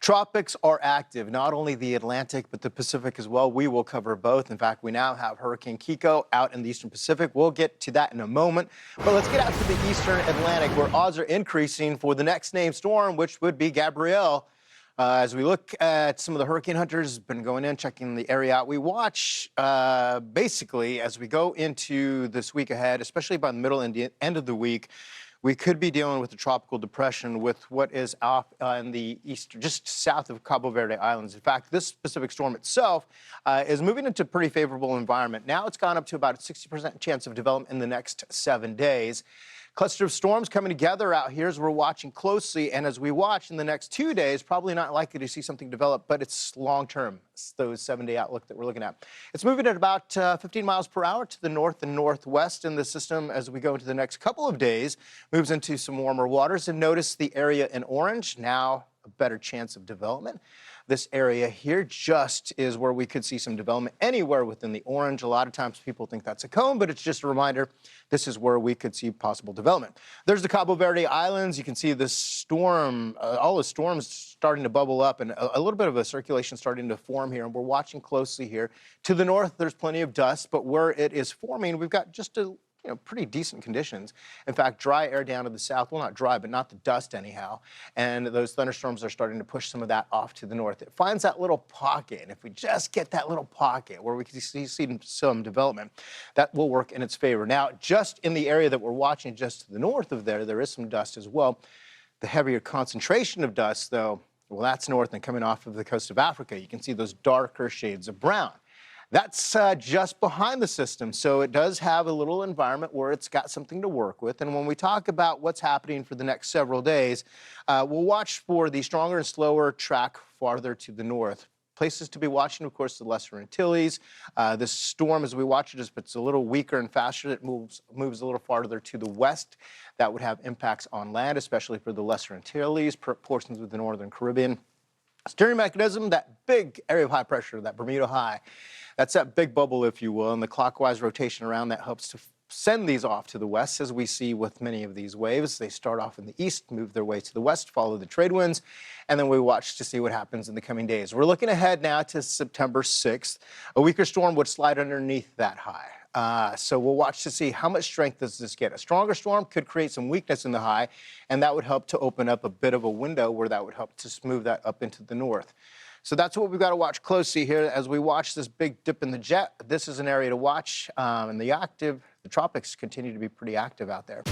Tropics are active, not only the Atlantic, but the Pacific as well. We will cover both. In fact, we now have Hurricane Kiko out in the Eastern Pacific. We'll get to that in a moment. But let's get out to the Eastern Atlantic, where odds are increasing for the next named storm, which would be Gabrielle. As we look at some of the hurricane hunters, been going in, checking the area out. We watch basically as we go into this week ahead, especially by the middle and the end of the week, we could be dealing with a tropical depression with what is off in the east, just south of Cabo Verde Islands. In fact, this specific storm itself is moving into a pretty favorable environment. Now it's gone up to about a 60% chance of development in the next 7 days. Cluster of storms coming together out here as we're watching closely, and as we watch in the next 2 days, probably not likely to see something develop, but it's long-term. It's those 7-day outlook that we're looking at. It's moving at about 15 miles per hour to the north and northwest in the system as we go into the next couple of days. Moves into some warmer waters, and notice the area in orange, now a better chance of development. This area here just is where we could see some development anywhere within the orange. A lot of times people think that's a cone, but it's just a reminder this is where we could see possible development. There's the Cabo Verde Islands. You can see this storm, all the storms starting to bubble up, and a little bit of a circulation starting to form here, and we're watching closely here. To the north, there's plenty of dust, but where it is forming, we've got just a pretty decent conditions. In fact, dry air down to the south, well, not dry, but not the dust anyhow. And those thunderstorms are starting to push some of that off to the north. It finds that little pocket, and if we just get that little pocket where we can see some development, that will work in its favor. Now, just in the area that we're watching just to the north of there, there is some dust as well. The heavier concentration of dust, though, well, that's north and coming off of the coast of Africa. You can see those darker shades of brown. That's just behind the system, so it does have a little environment where it's got something to work with. And when we talk about what's happening for the next several days, we'll watch for the stronger and slower track farther to the north. Places to be watching, of course, the Lesser Antilles. This storm, as we watch it, it's a little weaker and faster. It moves a little farther to the west. That would have impacts on land, especially for the Lesser Antilles, portions of the Northern Caribbean. Steering mechanism, that big area of high pressure, that Bermuda high, that's that big bubble, if you will, and the clockwise rotation around that helps to send these off to the west, as we see with many of these waves. They start off in the east, move their way to the west, follow the trade winds, and then we watch to see what happens in the coming days. We're looking ahead now to September 6th. A weaker storm would slide underneath that high. So we'll watch to see how much strength does this get. A stronger storm could create some weakness in the high, and that would help to open up a bit of a window where that would help to smooth that up into the north. So that's what we've got to watch closely here as we watch this big dip in the jet. This is an area to watch, and the tropics continue to be pretty active out there.